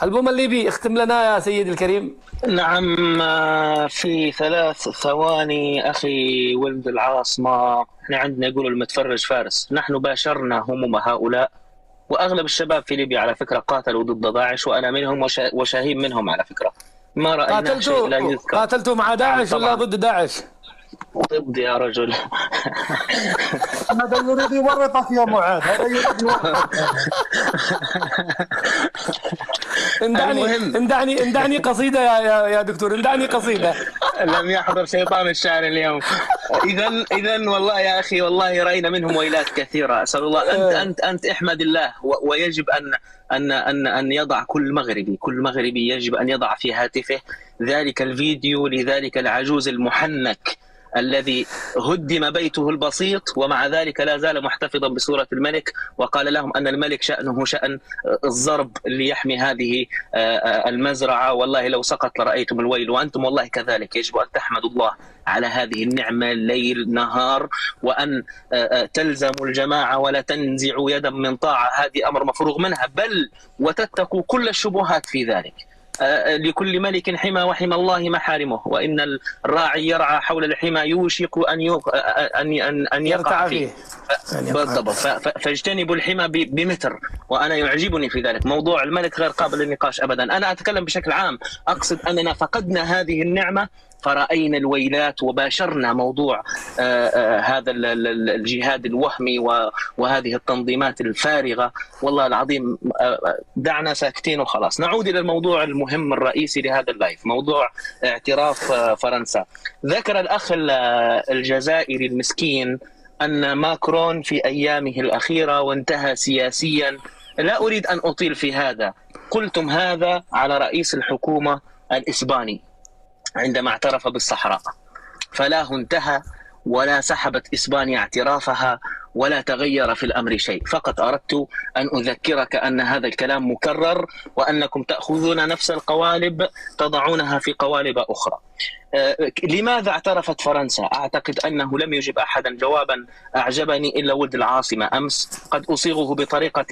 البوم الليبي اختم لنا يا سيدي الكريم. نعم. في 3 ثواني أخي ولد العاصمة. احنا عندنا يقولوا المتفرج فارس، نحن باشرنا هموم هؤلاء، وأغلب الشباب في ليبيا على فكرة قاتلوا ضد داعش، وأنا منهم وشهيد منهم على فكرة. ما رأيناه شيء لا يذكر. قاتلتوا مع نعم داعش ولا طبعا. ضد داعش؟ ضد يا رجل. هذا يريد يورطك يا معاذ، هذا يريد يورطك. المهم، اندعني قصيدة يا دكتور، اندعني قصيدة. لم يحضر شيطان الشعر اليوم. اذا والله يا اخي، والله راينا منهم ويلات كثيره. اسال الله. انت احمد الله، ويجب ان يضع كل مغربي يجب ان يضع في هاتفه ذلك الفيديو لذلك العجوز المحنك الذي هدم بيته البسيط، ومع ذلك لا زال محتفظا بصورة الملك، وقال لهم أن الملك شأنه شأن الضرب ليحمي هذه المزرعة. والله لو سقط لرأيتم الويل، وأنتم والله كذلك. يجب أن تحمدوا الله على هذه النعمة ليل نهار، وأن تلزموا الجماعة ولا تنزعوا يدا من طاعة. هذه أمر مفروغ منها، بل وتتقوا كل الشبهات في ذلك. لكل ملك حمى، وحمى الله محارمه، وإن الراعي يرعى حول الحمى يوشك أن يقع فيه. بالضبط. فاجتنبوا الحمى بمتر، وأنا يعجبني في ذلك. موضوع الملك غير قابل للنقاش أبدا. أنا أتكلم بشكل عام، أقصد أننا فقدنا هذه النعمة فرأينا الويلات، وباشرنا موضوع هذا الجهاد الوهمي وهذه التنظيمات الفارغة. والله العظيم دعنا ساكتين وخلاص. نعود إلى الموضوع المهم الرئيسي لهذا اللايف، موضوع اعتراف فرنسا. ذكر الأخ الجزائري المسكين أن ماكرون في أيامه الأخيرة وانتهى سياسيا. لا أريد أن أطيل في هذا. قلتم هذا على رئيس الحكومة الإسباني عندما اعترف بالصحراء، فلا انتهى ولا سحبت إسبانيا اعترافها ولا تغير في الأمر شيء. فقط أردت أن أذكرك أن هذا الكلام مكرر، وأنكم تأخذون نفس القوالب تضعونها في قوالب أخرى. لماذا اعترفت فرنسا؟ أعتقد أنه لم يجب أحدا جوابا أعجبني إلا ولد العاصمة أمس، قد أصيغه بطريقة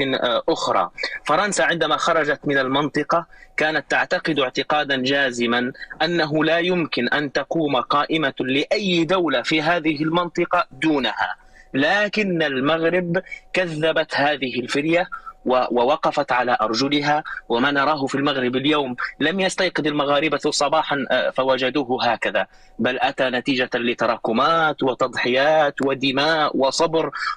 أخرى. فرنسا عندما خرجت من المنطقة كانت تعتقد اعتقادا جازما أنه لا يمكن أن تقوم قائمة لأي دولة في هذه المنطقة دونها، لكن المغرب كذبت هذه الفرية ووقفت على أرجلها. وما نراه في المغرب اليوم لم يستيقظ المغاربة صباحا فوجدوه هكذا، بل أتى نتيجة لتراكمات وتضحيات ودماء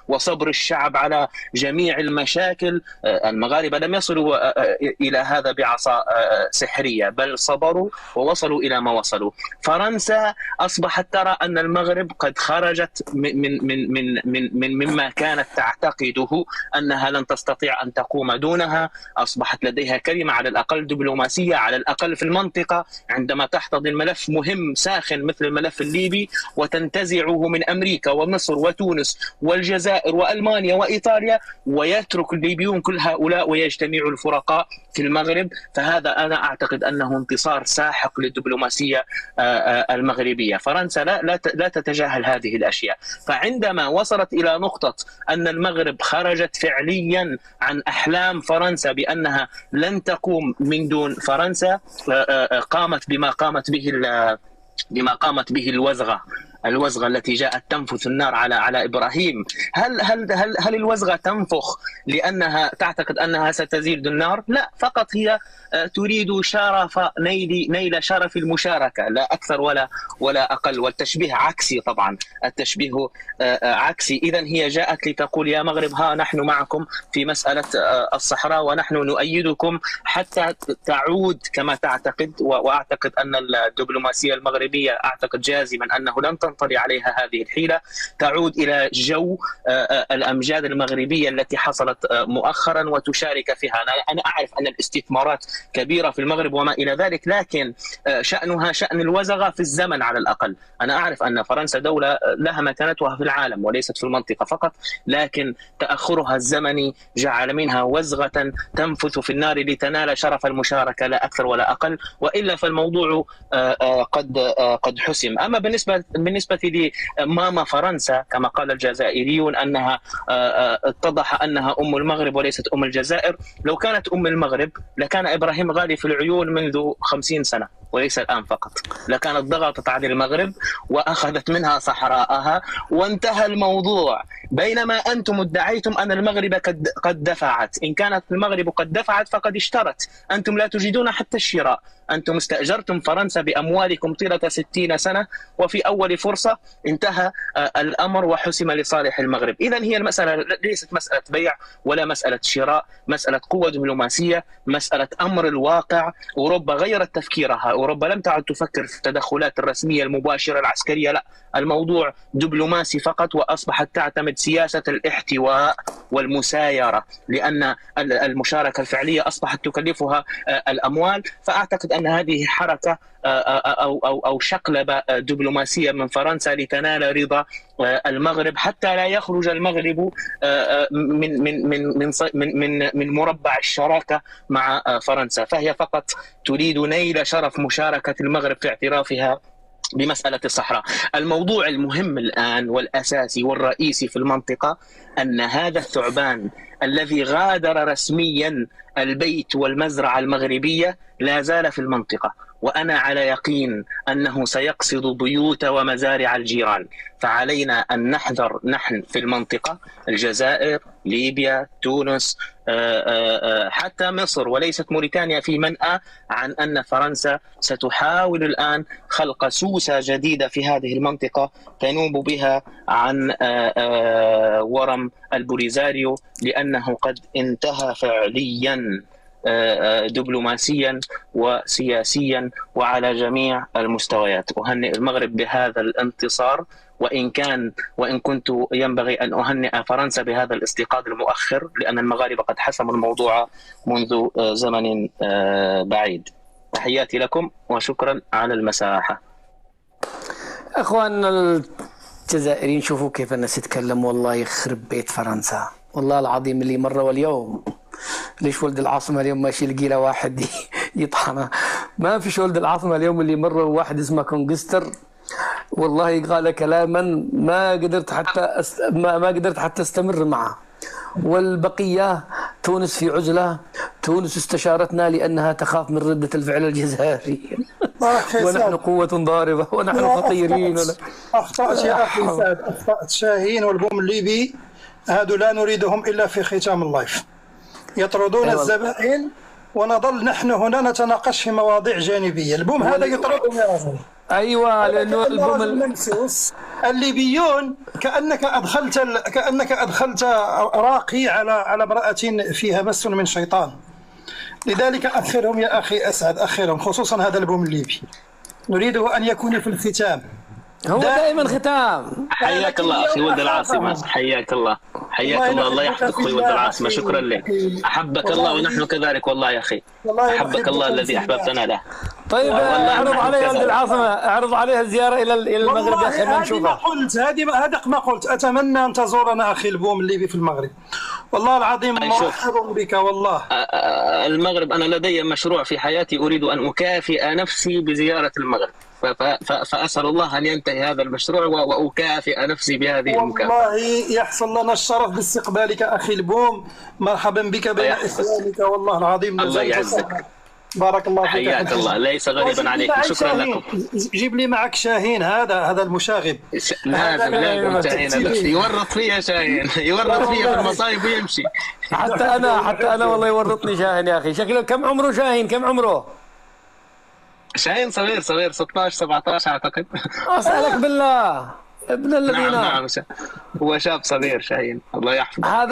وصبر الشعب على جميع المشاكل. المغاربة لم يصلوا إلى هذا بعصا سحرية، بل صبروا ووصلوا إلى ما وصلوا. فرنسا أصبحت ترى أن المغرب قد خرجت مما كانت تعتقده أنها لن تستطيع أن تقوم دونها. أصبحت لديها كلمة على الأقل دبلوماسية، على الأقل في المنطقة، عندما تحتضن ملف مهم ساخن مثل الملف الليبي وتنتزعه من أمريكا ومصر وتونس والجزائر وألمانيا وإيطاليا، ويترك الليبيون كل هؤلاء ويجتمع الفرقاء في المغرب. فهذا أنا أعتقد أنه انتصار ساحق للدبلوماسية المغربية. فرنسا لا تتجاهل هذه الأشياء. فعندما وصلت إلى نقطة أن المغرب خرجت فعليا عن أحلام فرنسا بأنها لن تقوم من دون فرنسا، قامت بما قامت به الوزغة التي جاءت تنفث النار على إبراهيم. هل الوزغة تنفخ لأنها تعتقد أنها ستزيد النار؟ لا، فقط هي تريد شرف نيل شرف المشاركة، لا أكثر ولا أقل. والتشبيه عكسي طبعا، التشبيه عكسي. إذن هي جاءت لتقول يا مغرب، ها نحن معكم في مسألة الصحراء، ونحن نؤيدكم حتى تعود كما تعتقد. وأعتقد أن الدبلوماسية المغربية أعتقد جازما أنه لن تنطلي عليها هذه الحيلة، تعود إلى جو الأمجاد المغربية التي حصلت مؤخرا وتشارك فيها. أنا أعرف أن الاستثمارات كبيرة في المغرب وما إلى ذلك، لكن شأنها شأن الوزغة في الزمن على الأقل. أنا أعرف أن فرنسا دولة لها مكانتها في العالم وليست في المنطقة فقط، لكن تأخرها الزمني جعل منها وزغة تنفث في النار لتنال شرف المشاركة، لا أكثر ولا أقل. وإلا فالموضوع قد حسم. أما بالنسبة بالنسبة لماما فرنسا كما قال الجزائريون أنها اتضح أنها أم المغرب وليست أم الجزائر، لو كانت أم المغرب لكان إبراهيم غالي في العيون منذ 50 سنة وليس الآن فقط، لكانت ضغطت على المغرب وأخذت منها صحراءها وانتهى الموضوع. بينما أنتم ادعيتم أن المغرب قد دفعت، إن كانت المغرب قد دفعت فقد اشترت، أنتم لا تجيدون حتى الشراء، أنتم استأجرتم فرنسا بأموالكم طيلة 60 سنة وفي أول فرصة انتهى الأمر وحسم لصالح المغرب. إذن هي المسألة ليست مسألة بيع ولا مسألة شراء، مسألة قوة دبلوماسية، مسألة أمر الواقع. أوروبا غيرت تفكيرها، أوروبا لم تعد تفكر في التدخلات الرسمية المباشرة العسكرية، لا، الموضوع دبلوماسي فقط، وأصبحت تعتمد سياسة الاحتواء والمسايرة، لأن المشاركة الفعلية أصبحت تكلفها الأموال. فأعتقد أن هذه حركة أو شقلبة دبلوماسية من فرنسا لتنال رضا المغرب، حتى لا يخرج المغرب من مربع الشراكة مع فرنسا، فهي فقط تريد نيل شرف مشاركة المغرب في اعترافها بمسألة الصحراء. الموضوع المهم الآن والأساسي والرئيسي في المنطقة أن هذا الثعبان الذي غادر رسميا البيت والمزرعة المغربية لا زال في المنطقة، وأنا على يقين أنه سيقصد بيوت ومزارع الجيران. فعلينا أن نحذر نحن في المنطقة، الجزائر، ليبيا، تونس، حتى مصر وليست موريتانيا، في منأى عن أن فرنسا ستحاول الآن خلق سوسة جديدة في هذه المنطقة تنوب بها عن ورم البوليزاريو، لأنه قد انتهى فعليا دبلوماسيا وسياسيا وعلى جميع المستويات. أهنئ المغرب بهذا الانتصار، وإن كنت ينبغي أن أهنئ فرنسا بهذا الاستيقاظ المؤخر، لأن المغاربة قد حسموا الموضوع منذ زمن بعيد. تحياتي لكم وشكرا على المساحة. أخواننا الجزائريين، شوفوا كيف الناس تتكلم، والله يخرب بيت فرنسا والله العظيم اللي مرة. واليوم ليش ولد العاصمة اليوم ماشي يلقي له واحد يطحنه؟ ما فيش ولد العاصمة اليوم اللي مرة واحد اسمه كونغستر، والله قال كلاما ما قدرت حتى استمر معه. والبقية تونس في عزلة، تونس استشارتنا لأنها تخاف من ردة الفعل الجزائري ونحن قوة ضاربة ونحن خطيرين. أخطأت يا أخي سعد، أخطأت. شاهين والبوم الليبي هادو لا نريدهم إلا في ختام اللايف، يطردون الزبائن ونظل نحن هنا نتناقش في مواضيع جانبية. البوم هذا يطردهم يا رجل. أيوة، لأنه البوم الليبيون كأنك أدخلت راقي على امرأة فيها مس من شيطان. لذلك أخرهم يا أخي أسعد، أخرهم، خصوصا هذا البوم الليبي نريده أن يكون في الختام. هو دائما ختام. حياك الله أخي ولد العاصمة، حياك الله، حياك الله، الله يحفظك أخوي ولد العاصمة، شكرا لك، أحبك الله ونحن كذلك والله يا أخي، أحبك الله الذي أحببتنا له. طيب اعرض عليها ولد العاصمة، اعرض عليها الزيارة إلى المغرب يا أخي، ما نشوفها. هذا ما قلت، أتمنى أن تزورنا أخي البوم الليبي في المغرب، والله العظيم مرحب بك والله. المغرب أنا لدي مشروع في حياتي أريد أن أكافئ نفسي بزيارة المغرب، فأسأل الله أن ينتهي هذا المشروع وأكافئ نفسي بهذه المكافأة. والله يحصل لنا الشرف باستقبالك أخي البوم، مرحبا بك بين إخوانك، والله العظيم. الله يعزك، بارك الله فيك، حياك الله، ليس غريبا عليكم، شكرا لكم. جيب لي معك شاهين، هذا المشاغب لازم شاهين، يورط فيها شاهين، يورط فيها في المصايب ويمشي. حتى أنا والله يورطني شاهين يا أخي. شكله كم عمره شاهين؟ كم عمره؟ شاهين صغير 16 17 أعتقد. أسألك بالله ابن الذين. نعم هو شاب صغير شاهين، الله يحفظه.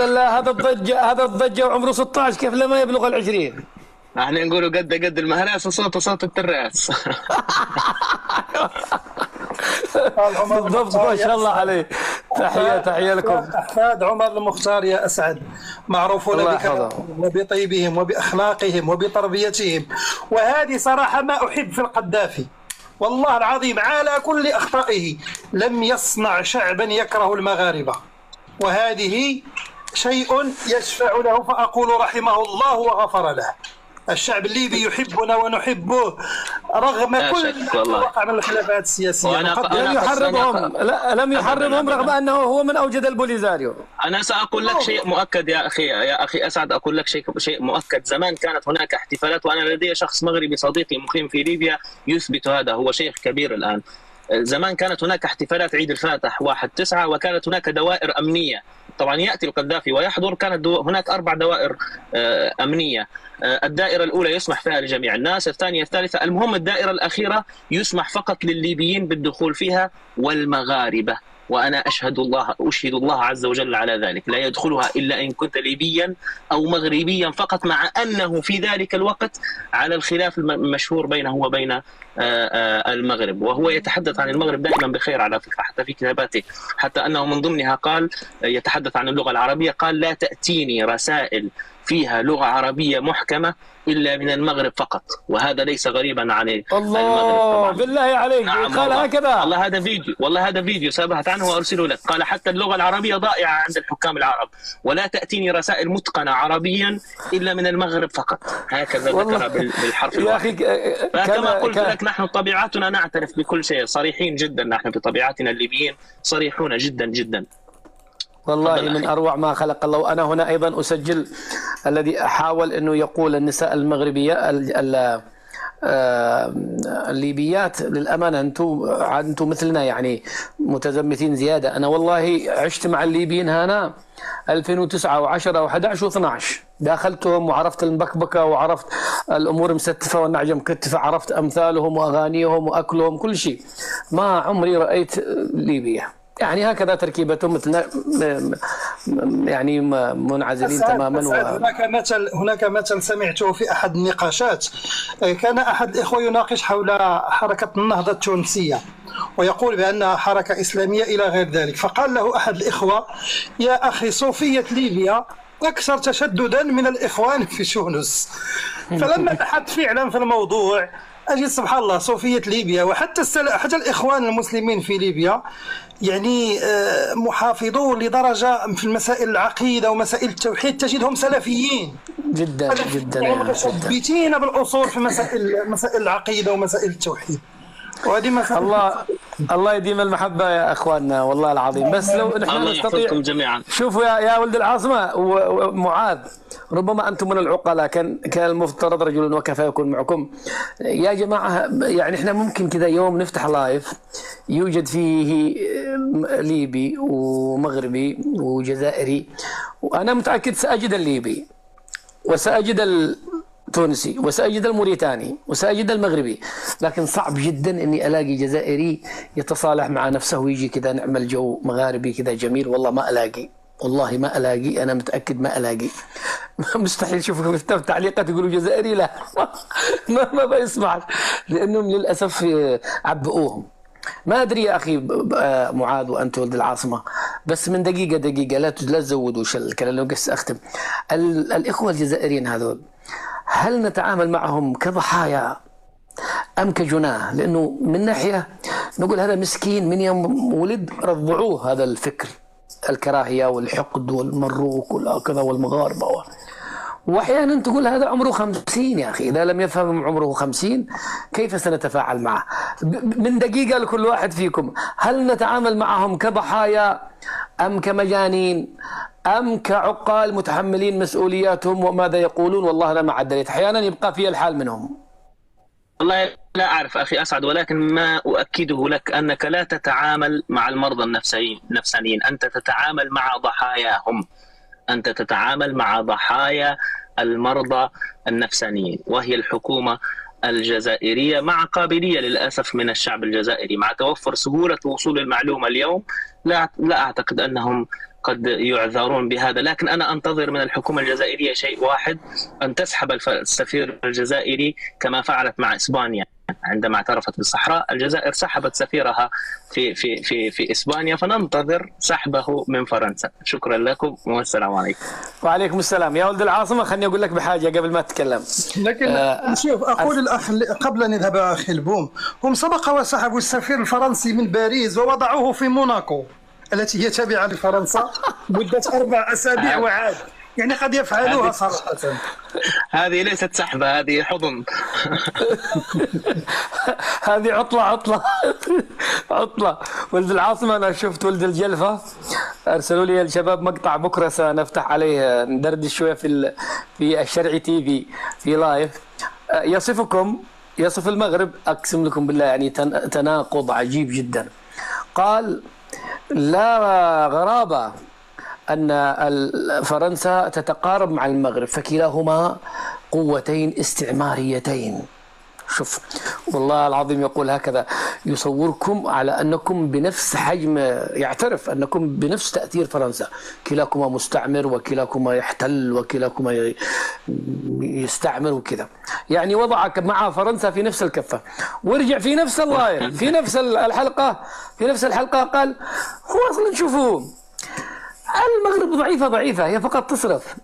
هذا الضجة وعمره 16، كيف لما يبلغ 20؟ احنا نقولوا قد المهراس وصوته صوت التراس. بالضبط، ما شاء الله عليه. تحية لكم. أحفاد عمر المختار يا أسعد معروفون وبطيبهم وبأخلاقهم وبتربيتهم، وهذه صراحة ما أحب في القذافي، والله العظيم على كل أخطائه لم يصنع شعبا يكره المغاربة، وهذه شيء يشفع له، فأقول رحمه الله وغفر له. الشعب الليبي يحبنا ونحبه رغم كل ما وقع من الخلافات السياسية. لم يحرضهم، لم يحرضهم رغم أنه هو من أوجد البوليزاريو. أنا سأقول لك شيء مؤكد يا أخي أسعد، أقول لك شيء مؤكد. زمان كانت هناك احتفالات، وأنا لدي شخص مغربي صديقي مقيم في ليبيا يثبت هذا، هو شيخ كبير الآن. زمان كانت هناك احتفالات عيد الفاتح 1/9، وكانت هناك دوائر أمنية. طبعا يأتي القذافي ويحضر، كانت هناك 4 دوائر أمنية. الدائرة الأولى يسمح فيها لجميع الناس، الثانية الثالثة، المهم الدائرة الأخيرة يسمح فقط للليبيين بالدخول فيها والمغاربة، وأنا أشهد الله عز وجل على ذلك، لا يدخلها إلا إن كنت ليبيا أو مغربيا فقط، مع أنه في ذلك الوقت على الخلاف المشهور بينه وبين المغرب، وهو يتحدث عن المغرب دائما بخير على فكرة، حتى في كتاباته، حتى أنه من ضمنها قال يتحدث عن اللغة العربية، قال لا تأتيني رسائل فيها لغة عربية محكمة إلا من المغرب فقط، وهذا ليس غريبا عن المغرب طبعا. بالله عليك. نعم قال هكذا. والله هذا فيديو سأبحث عنه وأرسله لك. قال حتى اللغة العربية ضائعة عند الحكام العرب، ولا تأتيني رسائل متقنة عربيا إلا من المغرب فقط، هكذا ذكر بالحرف الواحد. فكما قلت لك، نحن طبيعتنا نعترف بكل شيء، صريحين جدا، نحن بطبيعتنا الليبيين صريحون جدا جدا. والله من أروع ما خلق الله. وأنا هنا أيضا أسجل الذي أحاول أنه يقول النساء المغربية الليبيات، للأمانة أنتم مثلنا يعني متزمتين زيادة. أنا والله عشت مع الليبيين هنا 2009 و10 و11 و12، داخلتهم وعرفت المبكبكة وعرفت الأمور مستفة والنعجة مكتفة، عرفت أمثالهم وأغانيهم وأكلهم كل شيء. ما عمري رأيت ليبيا يعني هكذا تركيبتهم مثلنا، يعني منعزلين تماما. هناك مثل سمعته في أحد النقاشات، كان أحد الإخوة يناقش حول حركة النهضة التونسية ويقول بأنها حركة إسلامية إلى غير ذلك، فقال له أحد الإخوة: يا أخي، صوفية ليبيا أكثر تشددا من الإخوان في تونس. فلما بحثت فعلا في الموضوع أجد سبحان الله صوفية ليبيا وحتى حتى الإخوان المسلمين في ليبيا يعني محافظون لدرجة في المسائل العقيدة ومسائل التوحيد تجدهم سلفيين جدا جدا، مثبتين بالأصول في مسائل العقيدة ومسائل التوحيد. وهذه الله يديم المحبة يا أخواننا والله العظيم. بس لو نحن نستطيع جميعا. شوفوا يا ولد العاصمة ومعاذ، ربما أنتم من العقلاء، كان المفترض رجل وكفى يكون معكم يا جماعة. يعني إحنا ممكن كذا يوم نفتح لايف يوجد فيه ليبي ومغربي وجزائري، وأنا متأكد سأجد الليبي وسأجد التونسي وسأجد الموريتاني وسأجد المغربي، لكن صعب جدا اني الاقي جزائري يتصالح مع نفسه ويجي كذا نعمل جو مغاربي كذا جميل. والله ما الاقي، والله ما الاقي، انا متاكد ما الاقي. مستحيل. شوفوا في تعليقات يقولوا جزائري، لا ما بيسمع، لانهم للاسف عبئوهم. ما ادري يا اخي معاذ وانت ولد العاصمه، بس من دقيقه لا تزودوش الكلام، لو قس اختم. الاخوه الجزائريين هذول هل نتعامل معهم كضحايا أم كجناه؟ لأنه من ناحية نقول هذا مسكين من يوم ولد رضعوه هذا الفكر، الكراهية والحقد والمروك والكذا والمغاربة، وأحيانا تقول هذا عمره 50 يا أخي، إذا لم يفهم عمره 50 كيف سنتفاعل معه؟ من دقيقة لكل واحد فيكم، هل نتعامل معهم كضحايا أم كمجانين أم كعقال متحملين مسؤولياتهم وماذا يقولون؟ والله أنا ما عدلت، أحيانا يبقى في الحال منهم. والله لا أعرف أخي أسعد، ولكن ما أؤكده لك أنك لا تتعامل مع المرضى النفسانيين، أنت تتعامل مع ضحاياهم، أنت تتعامل مع ضحايا المرضى النفسانيين، وهي الحكومة الجزائرية مع قابلية للأسف من الشعب الجزائري، مع توفر سهولة وصول المعلومة اليوم لا أعتقد أنهم قد يعذرون بهذا. لكن أنا أنتظر من الحكومة الجزائرية شيء واحد، أن تسحب السفير الجزائري كما فعلت مع إسبانيا عندما اعترفت بالصحراء. الجزائر سحبت سفيرها في إسبانيا، فننتظر سحبه من فرنسا. شكرا لكم والسلام عليكم. وعليكم السلام. يا ولد العاصمة خلني أقول لك بحاجة قبل ما تتكلم. لكن شوف أقول الأخ قبل أن نذهب أخي البوم، هم سبق وسحبوا السفير الفرنسي من باريس ووضعوه في موناكو التي هي تابعة لفرنسا مدة 4 أسابيع وعاد. يعني قد يفعلوها صراحة. هذه ليست سحبة، هذه حضن. هذه عطلة. ولد العاصمة أنا شفت ولد الجلفة أرسلوا لي الشباب مقطع بكرة سنفتح عليه ندردش شوية في الشرعي TV في لايف. يصف المغرب، أقسم لكم بالله يعني تناقض عجيب جدا. قال لا غرابة أن فرنسا تتقارب مع المغرب، فكلاهما قوتين استعماريتين. شوف والله العظيم يقول هكذا، يصوركم على أنكم بنفس حجم، يعترف أنكم بنفس تأثير فرنسا، كلاكما مستعمر وكلاكما يحتل وكلاكما يستعمر وكذا، يعني وضعك مع فرنسا في نفس الكفة. ورجع في نفس اللايف في نفس الحلقة قال هو أصلا شوفوا المغرب ضعيفة، هي فقط تصرف،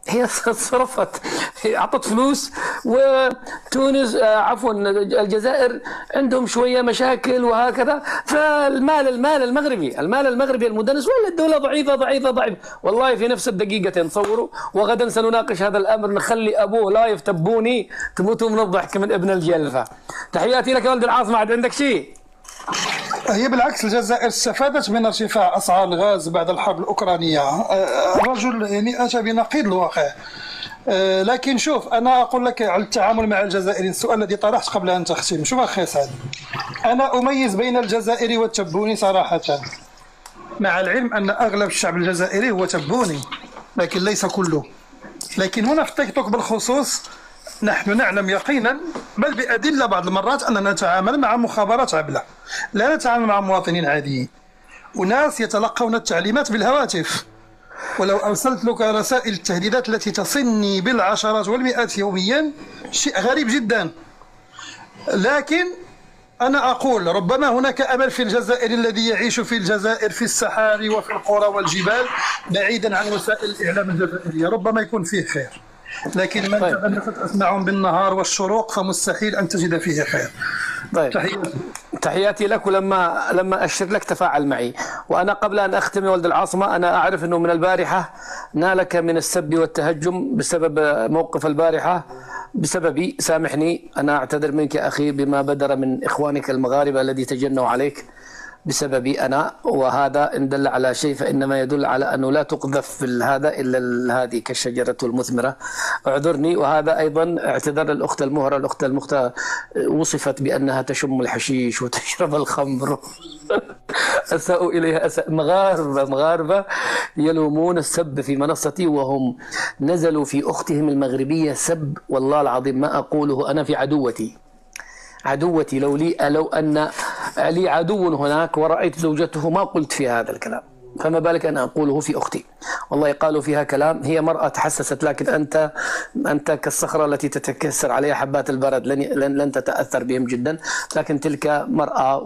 هي صرفت، هي أعطت فلوس، وتونس عفوا الجزائر عندهم شوية مشاكل وهكذا، فالمال المغربي المدنس، ولا الدولة ضعيفة. والله في نفس الدقيقة تصوروا، وغدا سنناقش هذا الأمر، نخلي أبوه لايف تبوني تموتوا من الضحك من ابن الجلفة. تحياتي لك ولد العاصمة، عندك شيء؟ هي بالعكس الجزائر استفادت من ارتفاع أسعار الغاز بعد الحرب الأوكرانية. الرجل يعني أتى بنقيض الواقع. لكن شوف أنا أقول لك على التعامل مع الجزائريين، السؤال الذي طرحت قبل أن تختم. شوف أخي سعد، أنا أميز بين الجزائري والتبوني صراحة، مع العلم أن أغلب الشعب الجزائري هو تبوني لكن ليس كله. لكن هنا في التيك توك بالخصوص نحن نعلم يقينا بل بأدلة بعض المرات أننا نتعامل مع مخابرات عبلة، لا نتعامل مع مواطنين عاديين، وناس يتلقون التعليمات بالهواتف. ولو أرسلت لك رسائل التهديدات التي تصلني بالعشرات والمئات يوميا شيء غريب جدا. لكن أنا أقول ربما هناك أمل في الجزائر الذي يعيش في الجزائر في الصحاري وفي القرى والجبال بعيدا عن وسائل الإعلام الجزائرية، ربما يكون فيه خير. لكن من تغنفت أسماعهم بالنهار والشروق فمستحيل أن تجد فيه خير. طيب تحياتي لك، ولما أشر لك تفاعل معي. وأنا قبل أن أختم يا ولد العاصمة، أنا أعرف أنه من البارحة نالك من السب والتهجم بسبب موقف البارحة بسببي. سامحني، أنا أعتذر منك أخي بما بدر من إخوانك المغاربة الذي تجنوا عليك بسببي أنا، وهذا إن دل على شيء فإنما يدل على أنه لا تقذف في هذا إلا هذه كالشجرة المثمرة. اعذرني. وهذا أيضا اعتذر الأخت المهرة، الأخت المختة وصفت بأنها تشم الحشيش وتشرب الخمر. أساءوا إليها مغاربة يلومون السب في منصتي، وهم نزلوا في أختهم المغربية سب، والله العظيم ما أقوله أنا في عدوتي لو أن لي عدو هناك ورأيت زوجته ما قلت في هذا الكلام، فما بالك أن أقوله في أختي. والله قالوا فيها كلام، هي مرأة تحسست، لكن أنت كالصخرة التي تتكسر عليها حبات البرد، لن تتأثر بهم جدا، لكن تلك مرأة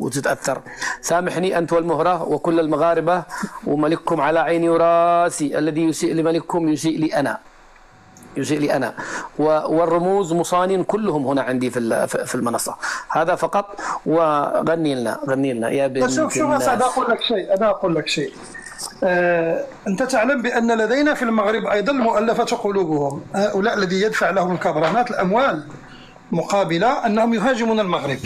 وتتأثر. سامحني أنت والمهرة وكل المغاربة، وملككم على عيني وراسي، الذي يسيء لملككم يسيء لي أنا، والرموز مصانين كلهم هنا عندي في المنصة. هذا فقط. وغني لنا يا بنت الناس. شوف أنا أقول لك شيء. أنت تعلم بأن لدينا في المغرب أيضا مؤلفة قلوبهم، هؤلاء الذي يدفع لهم الكبرانات الأموال مقابلة أنهم يهاجمون المغرب.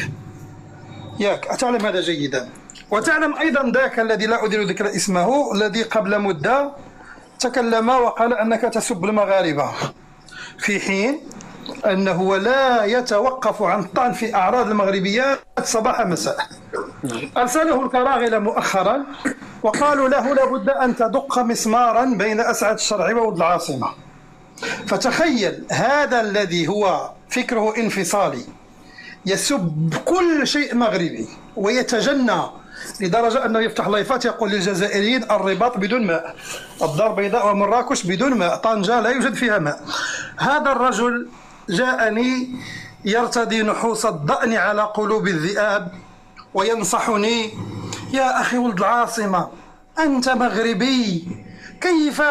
ياك أتعلم هذا جيدا. وتعلم أيضا ذاك الذي لا أدري ذكر اسمه، الذي قبل مدة تكلم وقال أنك تسب المغاربة، في حين أنه لا يتوقف عن الطعن في أعراض المغربيات صباح مساء. أرسله الكراغلة مؤخرا وقالوا له لابد أن تدق مسمارا بين أسعد الشرعي وولد العاصمة. فتخيل هذا الذي هو فكره انفصالي يسب كل شيء مغربي ويتجنى لدرجة أنه يفتح لايفات يقول للجزائريين الرباط بدون ماء، الدار البيضاء ومراكش بدون ماء، طنجة لا يوجد فيها ماء. هذا الرجل جاءني يرتدي نحوس الضأن على قلوب الذئاب وينصحني: يا أخي ولد العاصمة، أنت مغربي، كيف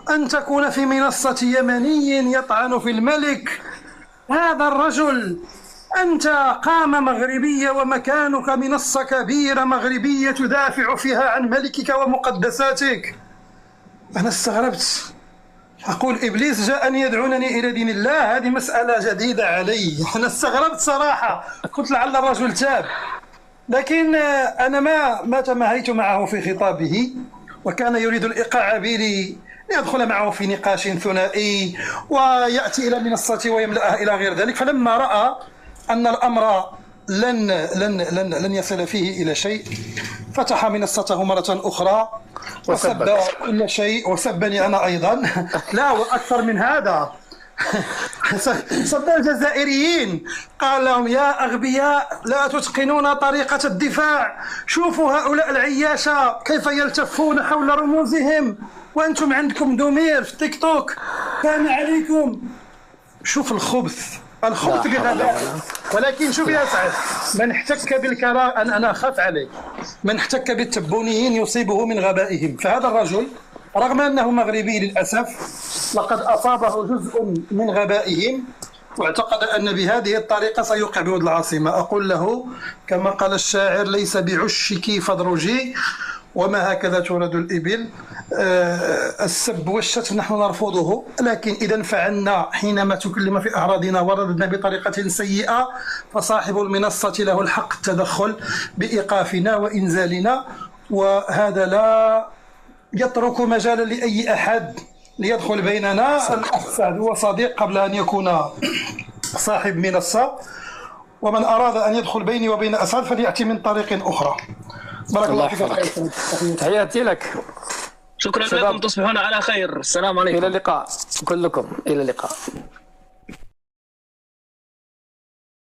أن تكون في منصة يمني يطعن في الملك؟ هذا الرجل، أنت قامة مغربية ومكانك منصة كبيرة مغربية تدافع فيها عن ملكك ومقدساتك. أنا استغربت، أقول إبليس جاءني يدعونني إلى دين الله، هذه مسألة جديدة علي. أنا استغربت صراحة، قلت لعل الرجل تاب، لكن أنا ما تماهيت معه في خطابه، وكان يريد الإيقاع بي ليدخل معه في نقاش ثنائي ويأتي إلى منصتي ويملأها إلى غير ذلك. فلما رأى أن الأمر لن يصل فيه إلى شيء فتح منصته مرة أخرى وسب كل شيء، وسبني أنا أيضا. لا، وأكثر من هذا، سب الجزائريين، قال لهم يا أغبياء لا تتقنون طريقة الدفاع، شوفوا هؤلاء العياشة كيف يلتفون حول رموزهم وأنتم عندكم ضمير في تيك توك، كان عليكم. شوف الخبث بغباء. ولكن شوف يا سعد، من احتك بالكراء أنا أخاف عليه، من احتك بالتبونيين يصيبه من غبائهم. فهذا الرجل رغم أنه مغربي للأسف لقد أصابه جزء من غبائهم، واعتقد أن بهذه الطريقة سيوقع بواد العاصمة. أقول له كما قال الشاعر: ليس بعشك فادرجي وما هكذا تولد الإبل. السب والشتم نحن نرفضه، لكن إذا فعلنا حينما تكلم في أعراضنا ورددنا بطريقة سيئة فصاحب المنصة له الحق التدخل بإيقافنا وإنزالنا، وهذا لا يترك مجالا لأي أحد ليدخل بيننا. الأخ سعد هو صديق قبل أن يكون صاحب منصة، ومن أراد أن يدخل بيني وبين أسعد فليأتي من طريق أخرى. بارك الله فيك. تحياتي لك. شكرا لكم، تصبحون على خير. السلام عليكم. إلى اللقاء كلكم، إلى اللقاء.